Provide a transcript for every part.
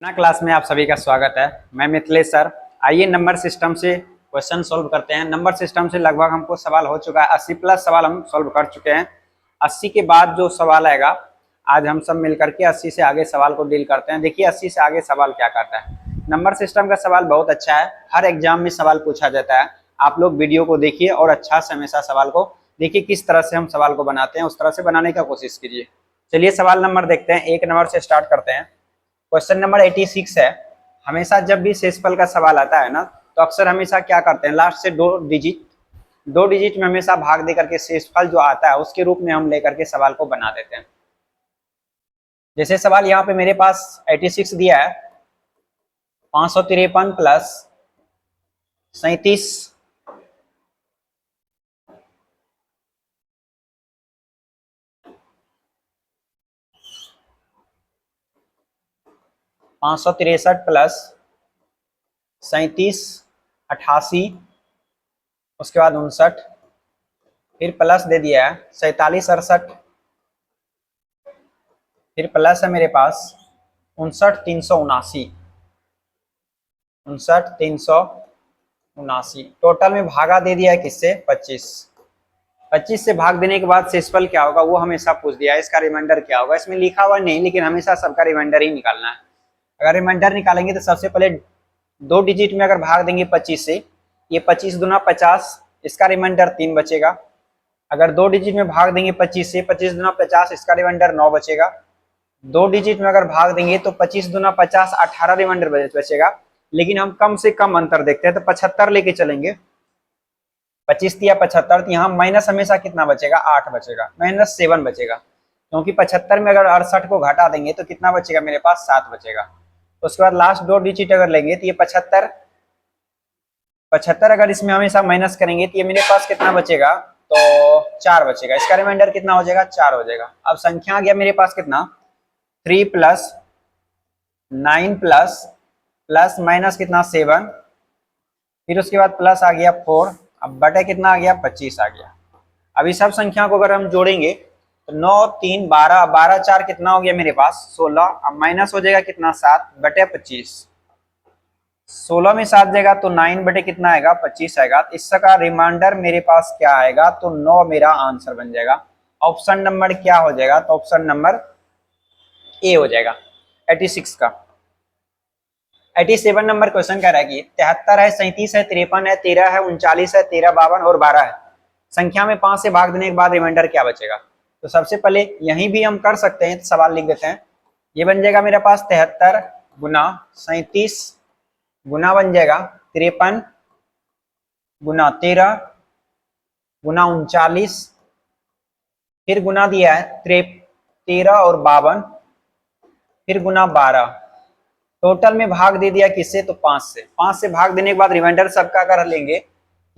अपना क्लास में आप सभी का स्वागत है। मैं मिथिलेश सर। आइए नंबर सिस्टम से क्वेश्चन सॉल्व करते हैं। नंबर सिस्टम से लगभग हमको सवाल हो चुका है, 80 प्लस सवाल हम सॉल्व कर चुके हैं। 80 के बाद जो सवाल आएगा आज हम सब मिलकर के 80 से आगे सवाल को डील करते हैं। देखिए 80 से आगे सवाल क्या करता है। नंबर सिस्टम का सवाल बहुत अच्छा है, हर एग्जाम में सवाल पूछा जाता है। आप लोग वीडियो को देखिए और अच्छा से हमेशा सवाल को देखिए, किस तरह से हम सवाल को बनाते हैं उस तरह से बनाने का कोशिश कीजिए। चलिए सवाल नंबर देखते हैं, 1 नंबर से स्टार्ट करते हैं। क्वेश्चन नंबर 86 है। हमेशा जब भी शेषफल का सवाल आता है ना, तो अक्सर हमेशा क्या करते हैं, लास्ट से दो डिजिट में हमेशा भाग दे करके शेषफल जो आता है उसके रूप में हम लेकर के सवाल को बना देते हैं। जैसे सवाल यहाँ पे मेरे पास 86 दिया है, 553 प्लस 37 563 प्लस 37 88, उसके बाद 59, फिर प्लस दे दिया है 47 68, फिर प्लस है मेरे पास 59 379, 59 379। टोटल में भागा दे दिया है किससे, 25। 25 से भाग देने के बाद शेषफल क्या होगा वो हमेशा पूछ दिया है। इसका रिमाइंडर क्या होगा, इसमें लिखा हुआ नहीं, लेकिन हमेशा सबका रिमाइंडर ही निकालना है। अगर रिमाइंडर निकालेंगे तो सबसे पहले दो डिजिट में अगर भाग देंगे 25 से, ये 25 दूना 50, इसका रिमाइंडर 3 बचेगा। अगर दो डिजिट में भाग देंगे 25 से, 25 दूना 50, इसका रिमाइंडर 9 बचेगा। दो डिजिट में अगर भाग देंगे तो 25 दूना 50, 18 रिमाइंडर बचेगा। लेकिन हम कम से कम अंतर देखते हैं तो 75 लेके चलेंगे। 25 दिया 75, तो यहाँ माइनस हमेशा कितना बचेगा, 8 बचेगा, -7 बचेगा। क्योंकि 75 में अगर 68 को घटा देंगे तो कितना बचेगा मेरे पास, 7 बचेगा। उसके बाद लास्ट दो डिजिट अगर लेंगे तो ये 75 अगर इसमें हमेशा माइनस करेंगे तो ये मेरे पास कितना बचेगा, तो 4 बचेगा। इसका रिमाइंडर कितना हो जाएगा, 4 हो जाएगा। अब संख्या आ गया मेरे पास कितना, 3 प्लस 9 प्लस माइनस कितना 7, फिर उसके बाद प्लस आ गया 4, अब बटे कितना आ गया, 25 आ गया। अभी सब संख्या को अगर हम जोड़ेंगे तो 9 3 12, 12 4 कितना हो गया मेरे पास, 16। अब माइनस हो जाएगा कितना, 7 बटे 25। 16 में 7 जाएगा तो 9 बटे कितना आएगा, 25 आएगा। तो इसका रिमाइंडर मेरे पास क्या आएगा, तो 9 मेरा आंसर बन जाएगा। ऑप्शन नंबर क्या हो जाएगा, तो ऑप्शन नंबर ए हो जाएगा 86 का। 87 नंबर क्वेश्चन कह रहा है कि 73 है, 37 है, 53 है, 13 है, 39 है, 13 52 और 12 है। संख्या में 5 से भाग देने के बाद रिमाइंडर क्या बचेगा। तो सबसे पहले यहीं भी हम कर सकते हैं, सवाल लिख देते हैं। ये बन जाएगा मेरे पास 73 गुना 37 गुना बन जाएगा 53 गुना 13 गुना 39, फिर गुना दिया है 13 और 52, फिर गुना 12। टोटल में भाग दे दिया किससे, तो 5 से। 5 से भाग देने के बाद रिमाइंडर सबका अगर लेंगे,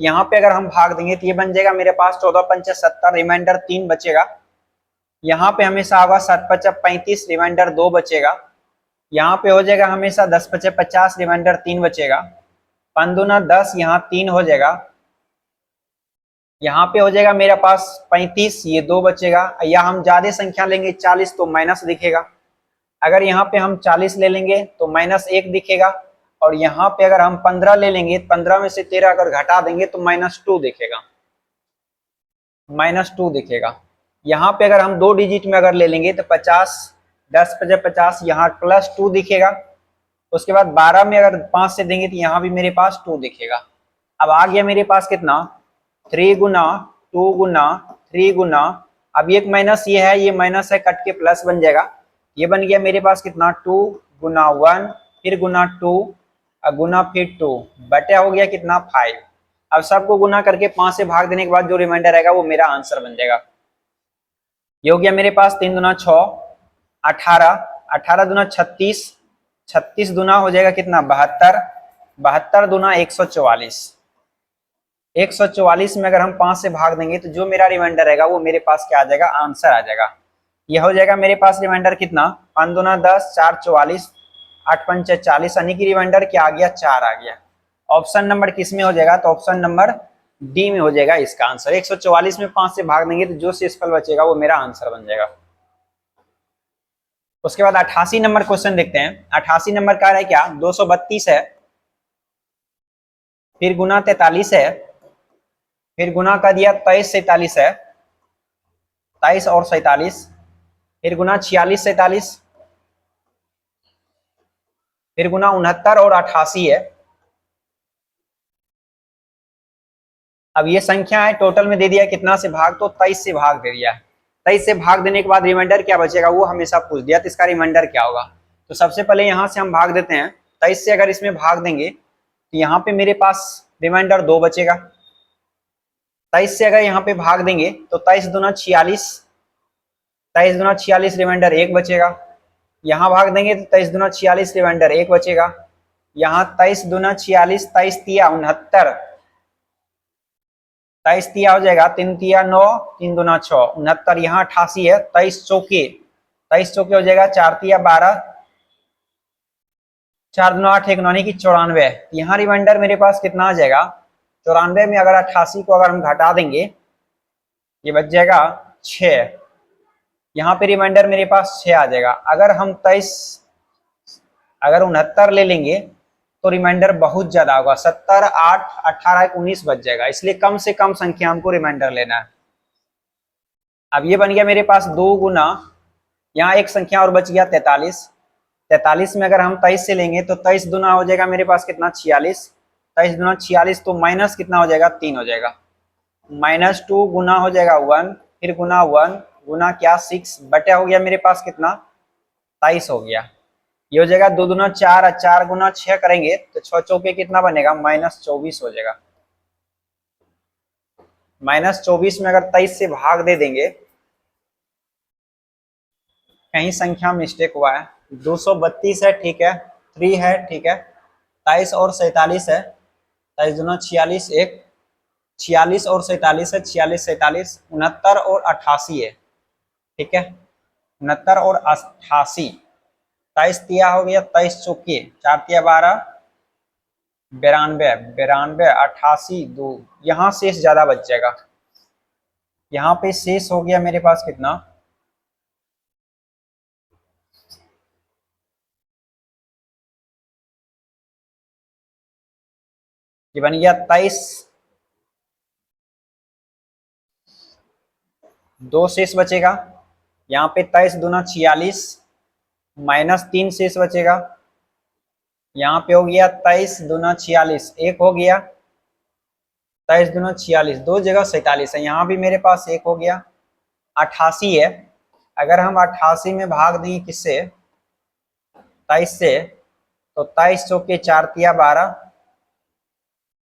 यहाँ पे अगर हम भाग देंगे तो ये बन जाएगा मेरे पास 14 पंचे 70, रिमाइंडर 3 बचेगा। यहाँ पे हमेशा होगा 7 पचे 35, रिमाइंडर 2 बचेगा। यहाँ पे हो जाएगा हमेशा 10 पचे 50, रिमाइंडर 3 बचेगा। 5 दूना 10, यहाँ 3 हो जाएगा। यहाँ पे हो जाएगा मेरे पास 35, ये 2 बचेगा। या हम ज्यादा संख्या लेंगे 40 तो माइनस दिखेगा। अगर यहाँ पे हम 40 ले लेंगे तो -1 दिखेगा। और यहाँ पे अगर हम 15 ले लेंगे, 15 में से 13 अगर घटा देंगे तो -2 दिखेगा, -2 दिखेगा। यहाँ पे अगर हम दो डिजिट में अगर ले लेंगे तो 50, 10 पचे 50, यहाँ +2 दिखेगा। उसके बाद 12 में अगर 5 से देंगे तो यहाँ भी मेरे पास 2 दिखेगा। अब आ गया मेरे पास कितना, 3 गुना 2 गुना 3 गुना, अब एक माइनस ये है, ये माइनस है, कट के प्लस बन जाएगा। ये बन गया मेरे पास कितना, 2 गुना 1, फिर गुना 2, गुना फिर 2, बटे हो गया कितना, 5। अब सबको गुना करके 5 से भाग देने के बाद जो रिमाइंडर आएगा वो मेरा आंसर बन जाएगा। ये हो गया मेरे पास 3 दूना 6, 18, 18 दूना 36, 36 दूना हो जाएगा कितना, 72, 72 दूना 144। 144 में अगर हम 5 से भाग देंगे तो जो मेरा रिमाइंडर रहेगा वो मेरे पास क्या आ जाएगा, आंसर आ जाएगा। यह हो जाएगा मेरे पास रिमाइंडर कितना, 5 दूना 10, 4 44, 8 पंचे 40, यानी कि रिमाइंडर क्या आ गया, 4 आ गया। ऑप्शन नंबर किस में हो जाएगा, तो ऑप्शन नंबर डी में हो जाएगा इसका आंसर। 144 में 5 से भाग देंगे तो जो शेषफल बचेगा वो मेरा आंसर बन जाएगा। उसके बाद 88 नंबर क्वेश्चन देखते हैं। 88 नंबर का है क्या, 232 है, फिर गुना 43 है, फिर गुना कर दिया 23 47 है, 23 और 47, फिर गुना 46 47, फिर गुना 69 और 88 है। अब ये संख्या है, टोटल में दे दिया कितना से भाग, तो 23 से भाग दे दिया है। 23 से भाग देने के बाद रिमाइंडर क्या बचेगा वो हमेशा पूछ दिया, तो इसका रिमाइंडर क्या होगा। तो सबसे पहले यहां से हम भाग देते हैं। 23 से अगर इसमें भाग देंगे तो यहाँ पे मेरे पास रिमाइंडर 2 बचेगा। 23 से अगर यहाँ पे भाग देंगे तो 23 दूना 46, 23 दूना 46 रिमाइंडर 1 बचेगा। यहाँ भाग देंगे तो 23 दूना 46 रिमाइंडर 1 बचेगा। यहाँ 23 दूना 46, 23 तिया 69, 23 तिया हो जाएगा, 3 तिया 9, 3 दूना 6, 69। यहाँ 88 है, 23 चौके, 23 चौके हो जाएगा, 4 तिया 12, 4 दूना 8, 1 9 की 94। यहाँ रिमाइंडर मेरे पास कितना आ जाएगा, 94 में अगर 88 को अगर हम घटा देंगे ये बच जाएगा 6। यहाँ पे रिमाइंडर मेरे पास 6 आ जाएगा। अगर हम 23 अगर 69 ले लेंगे तो रिमाइंडर बहुत ज्यादा होगा, 70 8 18 19 बच जाएगा। इसलिए कम से कम संख्या हमको रिमाइंडर लेना है। अब ये बन गया मेरे पास 2 गुना, यहाँ एक संख्या और बच गया 43। 43 में अगर हम 23 से लेंगे तो 23 दूना हो जाएगा मेरे पास कितना 46, 23 दूना 46, तो माइनस कितना हो जाएगा 3 हो जाएगा, -2 गुना हो जाएगा 1, फिर गुना 1 गुना क्या 6 बटे हो गया मेरे पास कितना 23 हो गया। ये हो जाएगा 2 दूना 4, 4 गुना 6 करेंगे तो 6 चौके कितना बनेगा -24 हो जाएगा। -24 में अगर 23 से भाग दे देंगे, कहीं संख्या मिस्टेक हुआ है, 232 है ठीक है, 3 है ठीक है, 23 और 47 है, 23 दूना 46 1, 46 और 47 है, 46 47, 69 और 88 है ठीक है, 69 और 88। 23 तिया हो गया, 23 चौके 4 तिया 12, 92 92, 88 2, यहाँ शेष ज्यादा बच जाएगा। यहाँ पे शेष हो गया मेरे पास कितना, ये बन गया 23, 2 शेष बचेगा। यहाँ पे 23 दूना 46, -3 शेष बचेगा। यहाँ पे हो गया 23 दूना 46, 1 हो गया, 23 दूना 46, 2 जगह 47 है, यहाँ भी मेरे पास 1 हो गया। 88 है, अगर हम 88 में भाग देंगे किससे 23 से, तो 23 चौके 4 तिया 12,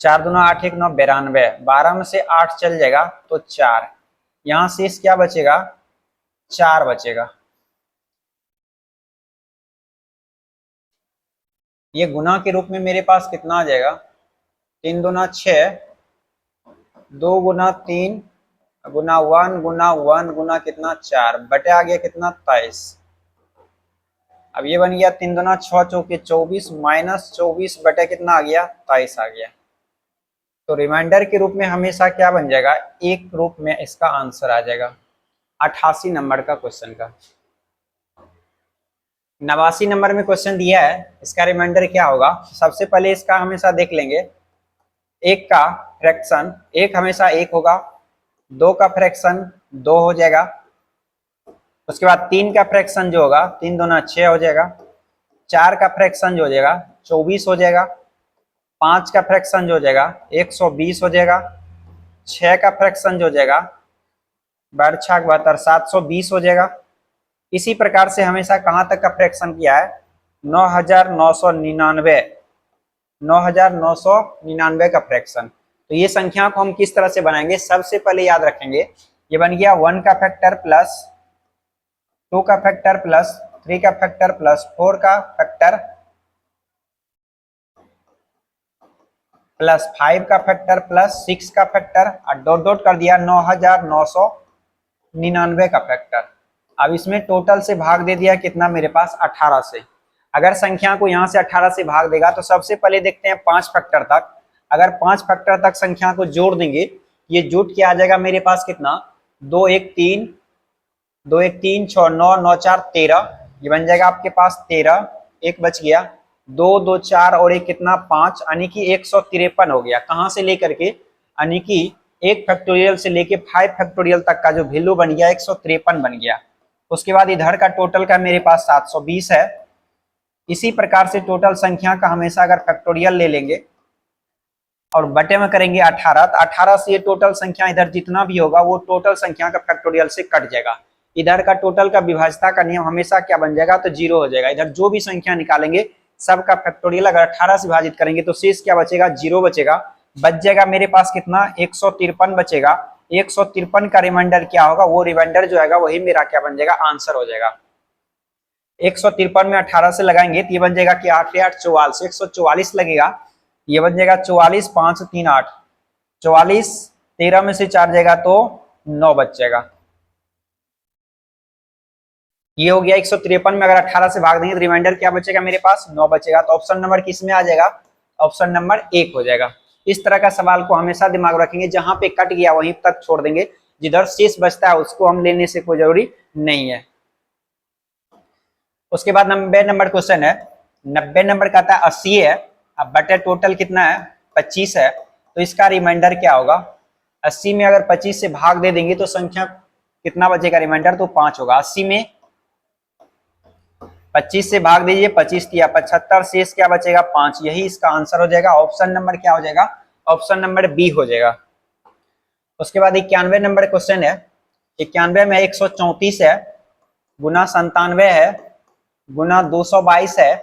4 दूना 8 1 9 92, 12 में से 8 चल जाएगा तो 4, यहाँ शेष क्या बचेगा 4 बचेगा। ये गुना के रूप में मेरे पास कितना आ जाएगा, 3 दूना 6, 2 गुना 3 गुना 1 गुना 1 गुना कितना 4 बटे आ गया कितना 23। अब ये बन गया 3 दूना 6 चौके 24, -24 बटे कितना आ गया 23 आ गया। तो रिमाइंडर के रूप में हमेशा क्या बन जाएगा, एक रूप में इसका आंसर आ जाएगा 88 नंबर का क्वेश्चन का। 89 नंबर में क्वेश्चन दिया है, इसका रिमाइंडर क्या होगा। सबसे पहले इसका हमेशा देख लेंगे, एक का फ्रैक्शन एक हमेशा 1 होगा, 2 का फ्रैक्शन 2 हो जाएगा, उसके बाद 3 का फ्रैक्शन जो होगा 3 दूना 6 हो जाएगा, 4 का फ्रैक्शन जो हो जाएगा 24 हो जाएगा, 5 का फ्रैक्शन जो हो जाएगा 120 हो जाएगा, 6 का फ्रैक्शन जो हो जाएगा 72 720 हो जाएगा। इसी प्रकार से हमेशा कहाँ तक का फ्रैक्शन किया है, 9999, 9999 का फ्रैक्शन। तो ये संख्या को हम किस तरह से बनाएंगे, सबसे पहले याद रखेंगे, ये बन गया 1 का फैक्टर प्लस 2 का फैक्टर प्लस 3 का फैक्टर प्लस 4 का फैक्टर प्लस 5 का फैक्टर प्लस 6 का फैक्टर और डॉट डॉट कर दिया 9999 का फैक्टर। अब इसमें टोटल से भाग दे दिया कितना मेरे पास 18 से। अगर संख्या को यहाँ से 18 से भाग देगा तो सबसे पहले देखते हैं 5 फैक्टर तक। अगर 5 फैक्टर तक संख्या को जोड़ देंगे, ये जुट के आ जाएगा मेरे पास कितना 2 1 3 2 1 3 6 9 9 4 13, ये बन जाएगा आपके पास 13, एक बच गया, 2 2 4 और एक कितना 5, यानी कि 153 हो गया। कहाँ से लेकर के, यानी कि 1 फैक्टोरियल से लेके 5 फैक्टोरियल तक का जो वैल्यू बन गया 153 बन गया। उसके बाद इधर का टोटल का मेरे पास 720 है। इसी प्रकार से टोटल संख्या का हमेशा अगर फैक्टोरियल ले लेंगे और बटे में करेंगे 18, तो 18 से ये टोटल संख्या इधर जितना भी होगा वो टोटल संख्या का फैक्टोरियल से कट जाएगा। इधर का टोटल का विभाज्यता का नियम हमेशा क्या बन जाएगा, तो 0 हो जाएगा। इधर जो भी संख्या निकालेंगे सबका फैक्टोरियल अगर 18 से विभाजित करेंगे तो शेष क्या बचेगा, 0 बचेगा। बच जाएगा मेरे पास कितना, 153 बचेगा। 153 का रिमाइंडर क्या होगा, वो रिमाइंडर जो है वही मेरा क्या बन जाएगा, आंसर हो जाएगा। 153 में 18 से लगाएंगे तो ये बन जाएगा कि 8 8 44, 144 लगेगा। ये बन जाएगा 44 5 3 8, 44, 13 में से 4 जाएगा तो 9 बच जाएगा। ये हो गया 153 में अगर 18 से भाग देंगे तो रिमाइंडर क्या बचेगा, मेरे पास 9 बचेगा। तो ऑप्शन नंबर किस में आ जाएगा, ऑप्शन नंबर 1 हो जाएगा। इस तरह का सवाल को हमेशा दिमाग रखेंगे, जहां पे कट गया वहीं तक छोड़ देंगे, जिधर शेष बचता है उसको हम लेने से कोई जरूरी नहीं है। उसके बाद 90 नंबर क्वेश्चन है। 90 नंबर कहता है 80 है, अब बटे टोटल कितना है 25 है, तो इसका रिमाइंडर क्या होगा। 80 में अगर 25 से भाग दे देंगे तो संख्या कितना बचेगा, रिमाइंडर तो 5 होगा। 80 में 25 से भाग दीजिए, 25 किया 75, शेष क्या बचेगा 5, यही इसका आंसर हो जाएगा। ऑप्शन नंबर क्या हो जाएगा, ऑप्शन नंबर बी हो जाएगा। उसके बाद 91 नंबर क्वेश्चन है। 91 में 134 है गुना 97 है गुना 222 है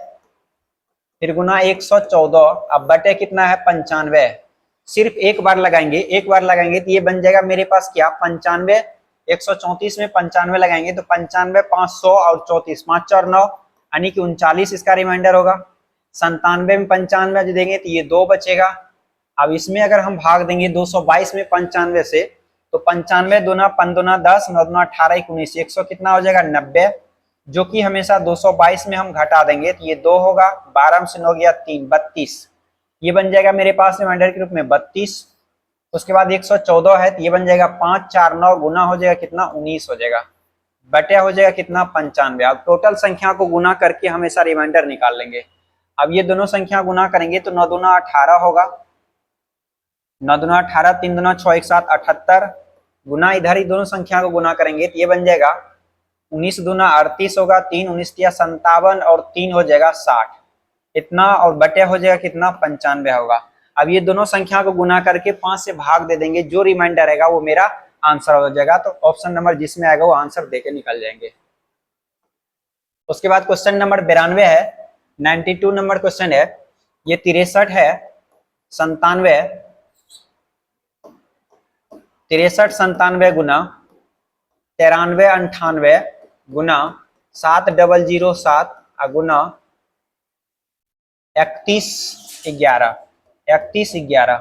फिर गुना 114, अब बटे कितना है 95। सिर्फ एक बार लगाएंगे, एक बार लगाएंगे तो ये बन जाएगा मेरे पास क्या 95। 134 में 95 लगाएंगे तो 95 500 और 34, 5 4 9, यानी कि 39 इसका रिमाइंडर होगा। 97 में 95 जो देंगे तो ये 2 बचेगा। अब इसमें अगर हम भाग देंगे 222 में 95 से, तो 95 दूना 5 दूना 10, 9 दूना 18 19, 100 कितना हो जाएगा 90, जो कि हमेशा 222 में हम घटा देंगे तो ये 2 होगा। 12 में से 9 गया 3, 32, ये बन जाएगा मेरे पास रिमाइंडर के रूप में 32। उसके बाद 114 है तो ये बन जाएगा 5 4 9 गुना हो जाएगा कितना 19 हो जाएगा, बटे हो जाएगा कितना 95। अब टोटल संख्या को गुना करके हमेशा रिमाइंडर निकाल लेंगे। अब ये दोनों संख्या गुना करेंगे तो 9 दूना 18 होगा, 9 दूना 18, 3 दूना 6 1 7 78, गुना इधर ही दोनों संख्या को गुना करेंगे तो ये बन जाएगा 19 दूना 38 होगा, 3 19 या 57 और 3 हो जाएगा 60 इतना, और बटे हो जाएगा कितना 95 होगा। अब ये दोनों संख्या को गुना करके 5 से भाग दे देंगे, जो रिमाइंडर रहेगा वो मेरा आंसर हो जाएगा। तो ऑप्शन नंबर जिसमें आएगा वो आंसर देके निकल जाएंगे। उसके बाद क्वेश्चन नंबर 92 है। 92 नंबर क्वेश्चन है। ये 63 है 97, 63 97 गुना 93 98 गुना 7007 गुना 31 11, 31 11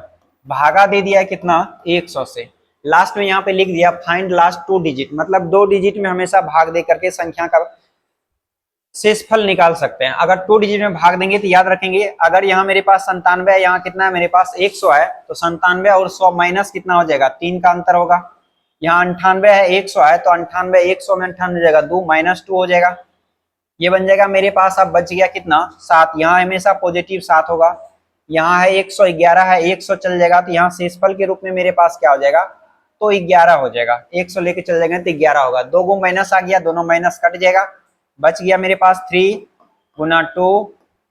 भागा दे दिया है कितना 100 से। लास्ट में यहाँ पे लिख दिया फाइंड लास्ट 2 डिजिट, मतलब 2 डिजिट में हमेशा भाग दे करके संख्या का शेषफल निकाल सकते हैं। अगर 2 डिजिट में भाग देंगे तो याद रखेंगे, अगर यहाँ मेरे पास 97 है, यहाँ कितना है मेरे पास 100 है, तो 97 और 100 माइनस कितना हो जाएगा 3 का अंतर होगा। यहाँ 98 है 100 है तो 98 100 में 98 जाएगा 2 माइनस 2 हो जाएगा। ये बन जाएगा मेरे पास। अब बच गया कितना 7, यहाँ हमेशा पॉजिटिव 7 होगा। यहाँ है 111 है 100 चल जाएगा तो यहाँ शेषफल के रूप में मेरे पास क्या हो जाएगा, तो 11 हो जाएगा। 100 लेके चल जाएंगे तो 11 होगा। 2 गुण माइनस आ गया, दोनों माइनस कट जाएगा। बच गया मेरे पास 3 गुना 2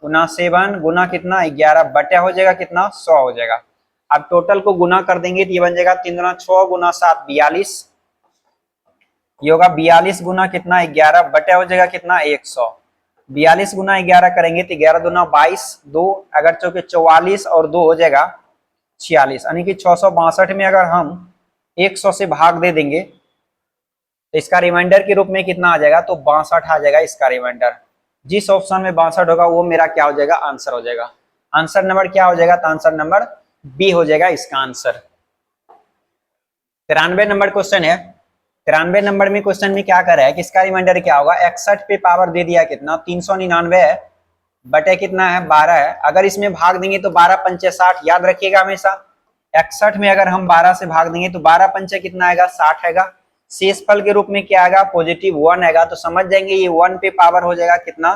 गुना 7 गुना कितना 11, बटे हो जाएगा कितना 100 हो जाएगा। अब टोटल को गुना कर देंगे तो ये बन जाएगा 3 गुना 6 गुना 7 42, ये होगा 42 गुना कितना 11, बटे हो जाएगा कितना 100। 42 गुना 11 करेंगे तो 11 दूना 22, 2 अगर चौके 44 और 2 हो जाएगा 46, यानी कि 662 में अगर हम 100 से भाग दे देंगे तो इसका रिमाइंडर के रूप में कितना आ जाएगा, तो 62 आ जाएगा इसका रिमाइंडर। जिस ऑप्शन में 62 होगा वो मेरा क्या हो जाएगा, आंसर हो जाएगा। आंसर नंबर क्या हो जाएगा, तो आंसर नंबर बी हो जाएगा इसका आंसर। 93 नंबर क्वेश्चन है। 93 नंबर में क्वेश्चन में क्या कर रहा है कि इसका रिमाइंडर क्या होगा, 61 पे पावर दे दिया कितना 399 है, बटे कितना है 12 है। अगर इसमें भाग देंगे तो 12 पंचे 60, याद रखिएगा हमेशा 61 में अगर हम 12 से भाग देंगे तो 12 पंचे कितना आएगा 60 आएगा। शेषफल के रूप में क्या आएगा, पॉजिटिव 1 आएगा। तो समझ जाएंगे ये 1 पे पावर हो जाएगा कितना,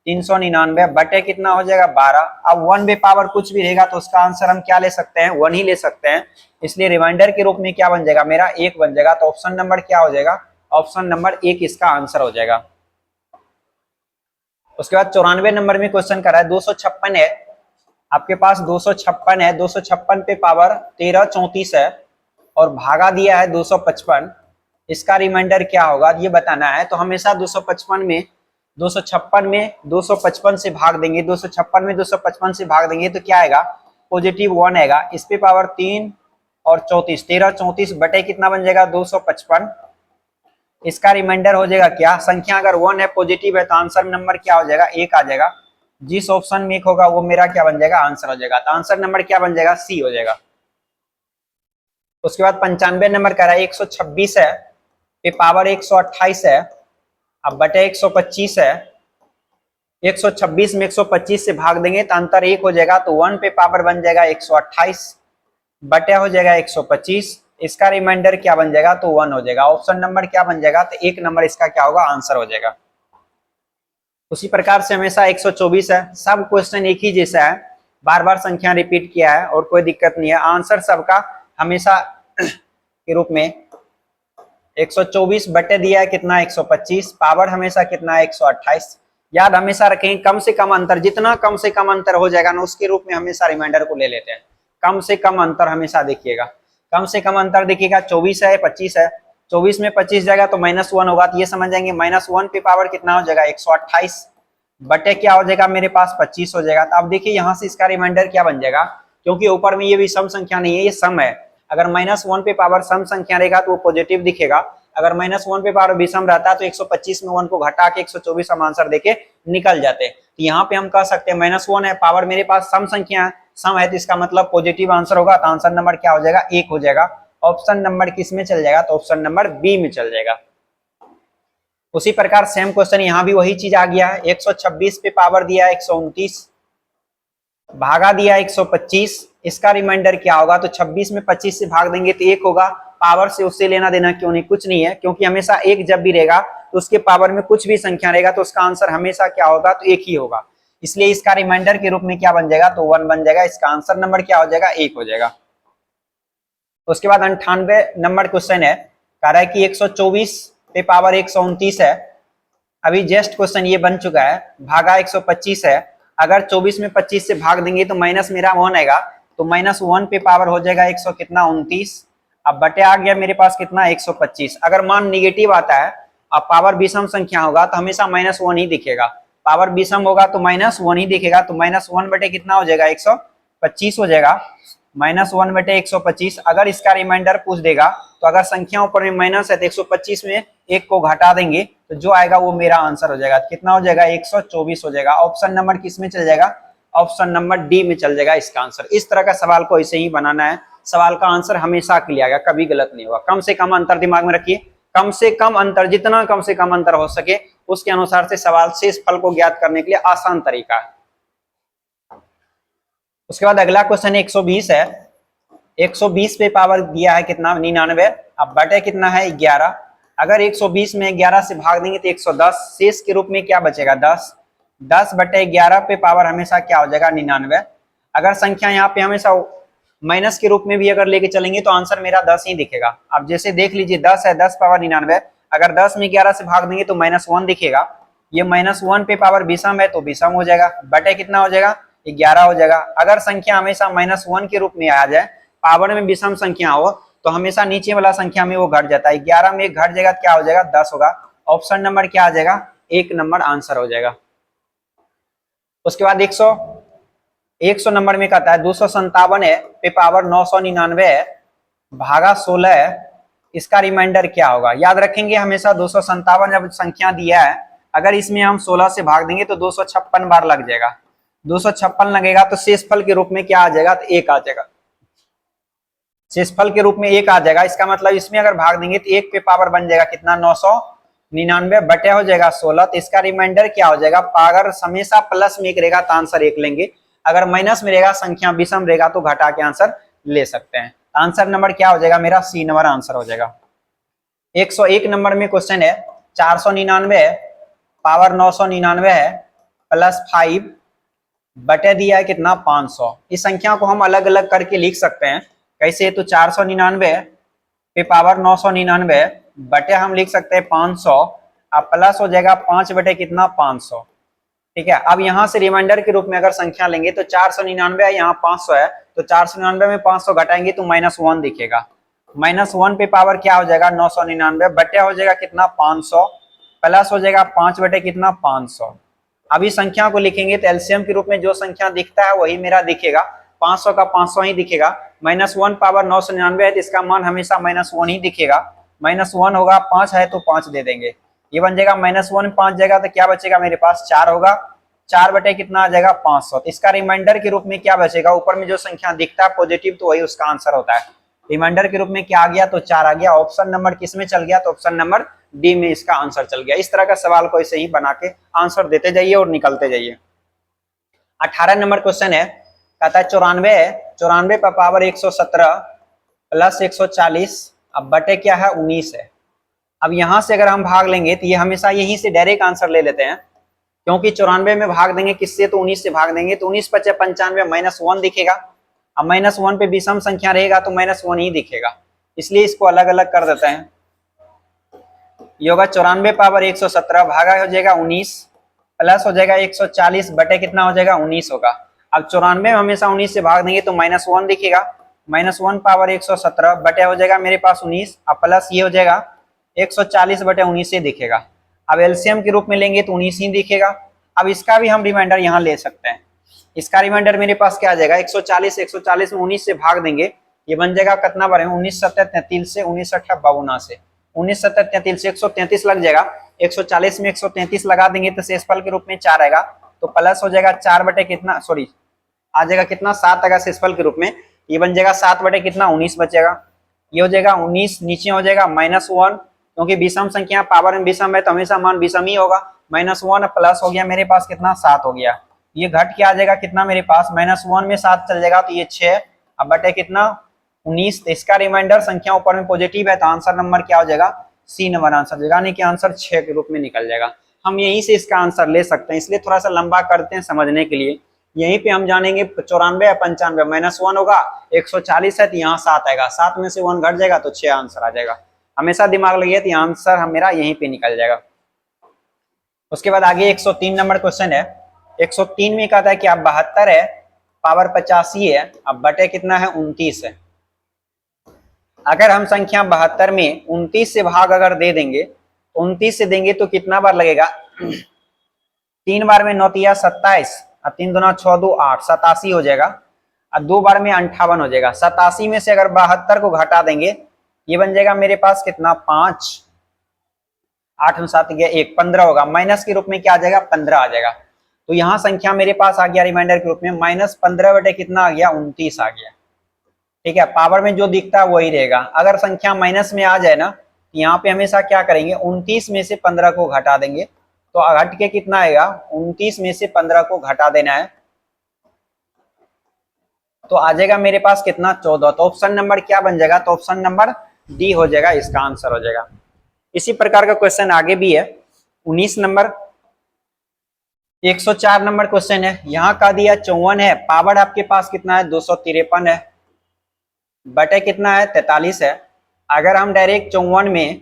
399 बटे कितना हो जाएगा 12। अब 1 पे पावर कुछ भी रहेगा तो उसका आंसर हम क्या ले सकते हैं, 1 ही ले सकते हैं। इसलिए रिमाइंडर के रूप में क्या बन जाएगा मेरा 1 बन जाएगा। तो ऑप्शन नंबर क्या हो जाएगा, ऑप्शन नंबर 1 इसका आंसर हो जाएगा। उसके बाद 94 नंबर में क्वेश्चन कर रहा है 256 है आपके पास, 256 है, 256 पे पावर 13 34 है और भागा दिया है 255। इसका रिमाइंडर क्या होगा ये बताना है। तो हमेशा 256 में 255 से भाग देंगे, 256 में 255 से भाग देंगे तो क्या आएगा, पॉजिटिव 1 आएगा। इस पे पावर 3 और 34, 13 34 बटे कितना बन जाएगा 255। इसका रिमाइंडर हो जाएगा क्या, संख्या अगर 1 है पॉजिटिव है तो आंसर नंबर क्या हो जाएगा 1 आ जाएगा। जिस ऑप्शन में 1 होगा वो मेरा क्या बन जाएगा आंसर हो जाएगा। तो आंसर नंबर क्या बन जाएगा, सी हो जाएगा। उसके बाद 95 नंबर कह रहा है 126 है पे पावर 128 है अब बटे 125 है। 126 में 125 से भाग देंगे तो अंतर 1 हो जाएगा। तो 1 पे पावर बन जाएगा 128 बटे हो जाएगा 125। इसका रिमाइंडर क्या बन जाएगा, तो 1 हो जाएगा। ऑप्शन नंबर क्या बन जाएगा, तो 1 नंबर इसका क्या होगा आंसर हो जाएगा। उसी प्रकार से हमेशा 124 है, सब क्वेश्चन एक ही जैसा है, बार बार संख्या रिपीट किया है और कोई दिक्कत नहीं है। आंसर सबका हमेशा के रूप में 124 बटे दिया है कितना 125, पावर हमेशा कितना है 128। याद हमेशा रखें कम से कम अंतर, जितना कम से कम अंतर हो जाएगा ना उसके रूप में हमेशा रिमाइंडर को ले लेते हैं। कम से कम अंतर हमेशा देखिएगा, कम से कम अंतर देखिएगा 24 है 25 है, 24 में 25 जाएगा तो -1 होगा। तो ये समझ जाएंगे -1 पे पावर कितना हो जाएगा 128 बटे क्या हो जाएगा मेरे पास 25 हो जाएगा। तो अब देखिए यहाँ से इसका रिमाइंडर क्या बन जाएगा, क्योंकि ऊपर में ये भी सम संख्या नहीं है, ये सम है। अगर -1 पे पावर सम संख्या रहेगा तो वो पॉजिटिव दिखेगा, अगर -1 पे पावर विषम रहता है तो 125 में 1 को घटा के 124 हम आंसर देके निकल जाते। तो यहाँ पे हम कह सकते हैं -1 है, पावर मेरे पास सम संख्या है, सम है तो इसका मतलब पॉजिटिव आंसर होगा। तो आंसर नंबर क्या हो जाएगा 1 हो जाएगा। ऑप्शन नंबर किस में चल जाएगा, तो ऑप्शन नंबर बी में चल जाएगा। उसी प्रकार सेम क्वेश्चन यहाँ भी वही चीज आ गया है। 126 पे पावर दिया है 129 भागा दिया 125। इसका रिमाइंडर क्या होगा, तो 26 में 25 से भाग देंगे तो 1 होगा। पावर से उससे लेना देना क्यों नहीं, कुछ नहीं है, क्योंकि हमेशा 1 जब भी रहेगा तो उसके पावर में कुछ भी संख्या रहेगा तो उसका आंसर हमेशा क्या होगा, तो 1 ही होगा। इसलिए इसका रिमाइंडर के रूप में क्या बन जाएगा, तो 1 बन जाएगा। इसका आंसर नंबर क्या हो जाएगा 1 हो जाएगा। उसके बाद 98 नंबर क्वेश्चन है, कह रहा है कि 124 पे पावर 129 है। अभी जस्ट क्वेश्चन ये बन चुका है, भागा 125 है। अगर 24 में 25 से भाग देंगे तो माइनस मेरा 1 आएगा, तो -1 पे पावर हो जाएगा 100 कितना 29। अब बटे आ गया मेरे पास कितना 125। अगर मान निगेटिव आता है अब पावर विषम संख्या होगा तो हमेशा -1 ही दिखेगा, पावर विषम होगा तो -1 ही दिखेगा। तो -1 बटे कितना हो जाएगा 125 हो जाएगा, -1 बटे 125। अगर इसका रिमाइंडर पूछ देगा तो अगर संख्या ऊपर में माइनस है तो 125 में 1 को घटा देंगे तो जो आएगा वो मेरा आंसर हो जाएगा। कितना हो जाएगा 124 हो जाएगा। ऑप्शन नंबर किस में चल जाएगा, ऑप्शन नंबर डी में चल जाएगा इसका आंसर। इस तरह का सवाल को ऐसे ही बनाना है, सवाल का आंसर हमेशा क्लियर आएगा, कभी गलत नहीं होगा। कम से कम अंतर दिमाग में रखिए, कम से कम अंतर, जितना कम से कम अंतर हो सके उसके अनुसार से सवाल शेष फल को ज्ञात करने के लिए आसान तरीका है। उसके बाद अगला क्वेश्चन 120 है। 120 पे पावर दिया है कितना 99, अब बटे कितना है 11। अगर 120 में 11 से भाग देंगे तो 110, शेष के रूप में क्या बचेगा 10। 10 बटे 11 पे पावर हमेशा क्या हो जाएगा 99। अगर संख्या यहाँ पे हमेशा माइनस के रूप में भी अगर लेके चलेंगे तो आंसर मेरा 10 ही दिखेगा। अब जैसे देख लीजिए 10 है, 10 पावर 99, अगर 10 में 11 से भाग देंगे तो -1 दिखेगा। ये -1 पे पावर विषम है तो विषम हो जाएगा, बटे कितना हो जाएगा 11 हो जाएगा। अगर संख्या हमेशा -1 के रूप में आ जाए, पावर में विषम संख्या हो तो हमेशा नीचे वाला संख्या में वो घट जाता है। 11 में घट जाएगा क्या हो जाएगा 10 होगा। ऑप्शन नंबर क्या आ जाएगा 1 नंबर आंसर हो जाएगा। उसके बाद 100 नंबर में कहता है 257 है पे पावर 999 है भागा 16 है। इसका रिमाइंडर क्या होगा, याद रखेंगे हमेशा 257 जब संख्या दिया है अगर इसमें हम 16 से भाग देंगे तो 256 बार लग जाएगा। 256 लगेगा तो शेषफल के रूप में क्या आ जाएगा, तो 1 आ जाएगा। शेषफल के रूप में 1 आ जाएगा। इसका मतलब इसमें अगर भाग देंगे तो 1 पे पावर बन जाएगा कितना 999 बटे हो जाएगा 16। तो इसका रिमाइंडर क्या हो जाएगा, अगर हमेशा प्लस में 1 रहेगा तो आंसर 1 लेंगे, अगर माइनस में रहेगा संख्या विषम रहेगा तो घटा के आंसर ले सकते हैं। आंसर नंबर क्या हो जाएगा मेरा सी नंबर आंसर हो जाएगा। 101 नंबर में क्वेश्चन है 499 है, पावर 999 है, प्लस 5 बटे दिया है कितना 500। इस संख्या को हम अलग अलग करके लिख सकते हैं। कैसे? तो 499 है पे पावर 999 है, बटे हम लिख सकते हैं 500, अब प्लस हो जाएगा 5 बटे कितना 500। ठीक है, अब यहाँ से रिमाइंडर के रूप में अगर संख्या लेंगे तो 499 है, यहाँ 500 है, तो 499 में 500 घटाएंगे तो -1 दिखेगा। -1 पे पावर क्या हो जाएगा 999, बटे हो जाएगा कितना 500, प्लस हो जाएगा 5 बटे कितना 500। अभी संख्या को लिखेंगे तो एलसीएम के रूप में जो संख्या दिखता है वही मेरा दिखेगा, 500 का 500 ही दिखेगा। -1 पावर 999 है तो इसका मान हमेशा -1 ही दिखेगा। -1 होगा, 5 है तो 5 दे देंगे, ये बन जाएगा -1 5 जगह तो क्या बचेगा मेरे पास 4 होगा, 4 बटे कितना आ जाएगा 500। तो इसका रिमाइंडर के रूप में क्या बचेगा, ऊपर में जो संख्या दिखता है पॉजिटिव तो वही उसका आंसर होता है। रिमाइंडर के रूप में क्या आ गया तो 4 आ गया। ऑप्शन नंबर किस में चल गया तो ऑप्शन नंबर डी में इसका आंसर चल गया। इस तरह का सवाल को ऐसे ही बना के आंसर देते जाइए और निकलते जाइए। 18 नंबर क्वेश्चन है, कहता है 94 है, 94 पर पावर 117 प्लस 140, अब बटे क्या है 19 है। अब यहां से अगर हम भाग लेंगे तो ये हमेशा यहीं से डायरेक्ट आंसर ले लेते हैं, क्योंकि 94 में भाग देंगे किससे तो 19 से भाग देंगे, तो 19 × 95 -1 दिखेगा। अब -1 पे विषम संख्या रहेगा तो -1 ही दिखेगा, इसलिए इसको अलग अलग कर देते हैं। ये होगा 94 पावर 117 भागा हो जाएगा 19, प्लस हो जाएगा 140 बटे कितना हो जाएगा 19 होगा। अब 94 में हमेशा 19 से भाग देंगे तो -1 दिखेगा, -1 पावर 117 बटे हो जाएगा मेरे पास 19, अब प्लस ये हो जाएगा 140 बटे 19 से दिखेगा। अब एलसीएम के रूप में लेंगे तो 19 ही दिखेगा। अब इसका भी हम रिमाइंडर यहाँ ले सकते हैं। इसका रिमाइंडर मेरे पास क्या आ जाएगा 140 में 19 से भाग देंगे, ये बन जाएगा कितना बार 19 7 33 से 19 8 52 से 19 7 33 से 133 लग जाएगा। 140 में 133 लगा देंगे तो शेषफल के रूप में 4 आएगा, तो प्लस हो जाएगा 4 बटे कितना सॉरी आ जाएगा कितना 7 आएगा शेषफल के रूप में, ये बन जाएगा 7 बटे कितना 19 बचेगा। ये हो जाएगा 19, नीचे हो जाएगा -1, क्योंकि विषम संख्या पावर में विषम है तो हमेशा मान विषम ही होगा। -1 प्लस हो गया मेरे पास कितना 7 हो गया, ये घट के आ जाएगा कितना मेरे पास -1 में 7 चल जाएगा तो ये 6, अब बटे कितना 19। तो इसका रिमाइंडर संख्या ऊपर में पॉजिटिव है तो आंसर नंबर क्या हो जाएगा सी नंबर आंसर जाएगा, यानी कि आंसर 6 के रूप में निकल जाएगा। हम यहीं से इसका आंसर ले सकते हैं, इसलिए थोड़ा सा लंबा करते हैं समझने के लिए। यहीं पे हम जानेंगे 94 या 95, -1 होगा 140 है तो यहाँ 7 आएगा, 7 में से 1 घट जाएगा तो 6 आंसर आ जाएगा। हमेशा दिमाग लगिए तो आंसर हम मेरा यहीं पे निकल जाएगा। उसके बाद आगे 103 नंबर क्वेश्चन है। 103 में कहता है कि आप 72 है, पावर 85 है, अब बटे कितना है 29 है। अगर हम संख्या 72 में 29 से भाग अगर दे देंगे, 29 से देंगे तो कितना बार लगेगा 3 बार में 9 तिया 27, और 3 दूना 6 2 8 87 हो जाएगा, और 2 बार में 58 हो जाएगा। 87 में से अगर 72 को घटा देंगे ये बन जाएगा मेरे पास कितना 5, 8 में 7 गया 1, 15 होगा। माइनस के रूप में क्या आ जाएगा 15 आ जाएगा। तो यहाँ संख्या मेरे पास आ गया रिमाइंडर के रूप में -15 बटे कितना आ गया 29 आ गया। ठीक है, पावर में जो दिखता है वही रहेगा। अगर संख्या माइनस में आ जाए ना, यहाँ पे हमेशा क्या करेंगे 29 में से 15 को घटा देंगे, तो घट के कितना आएगा 29 में से 15 को घटा देना है तो आ जाएगा मेरे पास कितना 14। तो ऑप्शन नंबर क्या बन जाएगा तो ऑप्शन नंबर डी हो जाएगा, इसका आंसर हो जाएगा। इसी प्रकार का क्वेश्चन आगे भी है 19 नंबर। 104 नंबर क्वेश्चन है, यहाँ का दिया 54 है, पावर आपके पास कितना है 253 है, बटे कितना है 43 है। अगर हम डायरेक्ट 54 में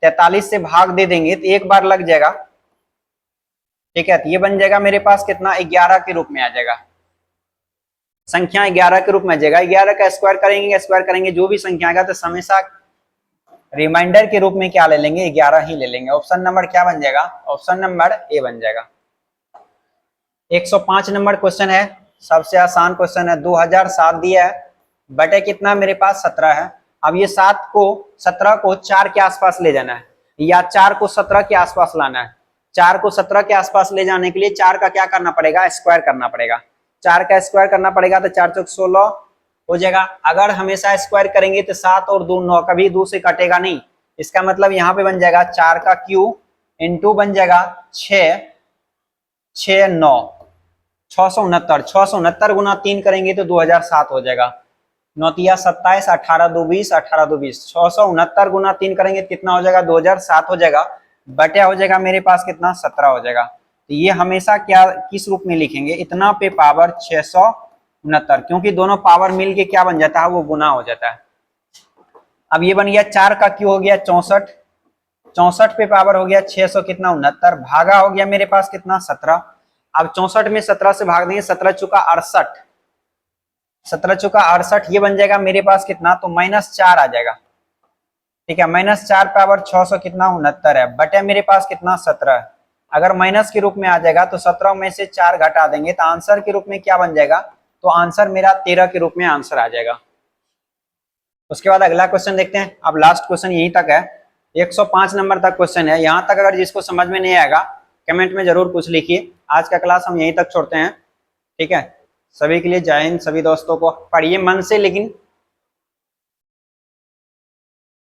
43 से भाग दे देंगे तो एक बार लग जाएगा। ठीक है, तो ये बन जाएगा मेरे पास कितना 11 के रूप में आ जाएगा, संख्या 11 के रूप में आ जाएगा। 11 का स्क्वायर करेंगे जो भी संख्या आएगा तो हमेशा रिमाइंडर के रूप में क्या ले लेंगे 11 ही ले लेंगे। ऑप्शन नंबर क्या बन जाएगा ऑप्शन नंबर ए बन जाएगा। 105 नंबर क्वेश्चन है, सबसे आसान क्वेश्चन है। 2007 दिया है, बटे कितना मेरे पास 17 है। अब ये 17 को 4 के आसपास ले जाना है, या 4 को 17 के आसपास लाना है। 4 को 17 के आसपास ले जाने के लिए 4 का क्या करना पड़ेगा स्क्वायर करना पड़ेगा। 4 का स्क्वायर करना पड़ेगा तो 4 चौक 16 हो जाएगा। अगर हमेशा स्क्वायर करेंगे तो 7 और 2 9, कभी 2 से कटेगा नहीं। इसका मतलब यहाँ पे बन जाएगा 4 का क्यूब इंटू बन जाएगा 6 6 9 669 गुना 3 करेंगे तो 2007 हो जाएगा। 9 27, 18 2 20, 18 2 20, 669 गुना 3 करेंगे कितना हो जाएगा 2007 हो जाएगा, बटे हो जाएगा मेरे पास कितना 17 हो जाएगा। तो ये हमेशा क्या किस रूप में लिखेंगे, इतना पे पावर 669, क्योंकि दोनों पावर मिल के क्या बन जाता है, वो गुना हो जाता है। अब ये बन गया 4 का क्यू हो गया 64, 64 पे पावर हो गया 600 कितना 69, भागा हो गया मेरे पास कितना 17। अब 64 में 17 से भाग देंगे, 17 चुका 68, 17 चुका 68, ये बन जाएगा मेरे पास कितना, तो -4 आ जाएगा। ठीक है, -4 पावर 600 कितना 69 है, बटे मेरे पास कितना 17 है। अगर माइनस के रूप में आ जाएगा तो 17 में से 4 घटा देंगे तो आंसर के रूप में क्या बन जाएगा, तो आंसर मेरा 13 के रूप में आंसर आ जाएगा। उसके बाद अगला क्वेश्चन देखते हैं। अब लास्ट क्वेश्चन यहीं तक है, 105 नंबर तक क्वेश्चन है। यहाँ तक अगर जिसको समझ में नहीं आएगा कमेंट में जरूर पूछ लिखिए। आज का क्लास हम यहीं तक छोड़ते हैं। ठीक है, सभी के लिए जय हिंद। सभी दोस्तों को पढ़िए मन से, लेकिन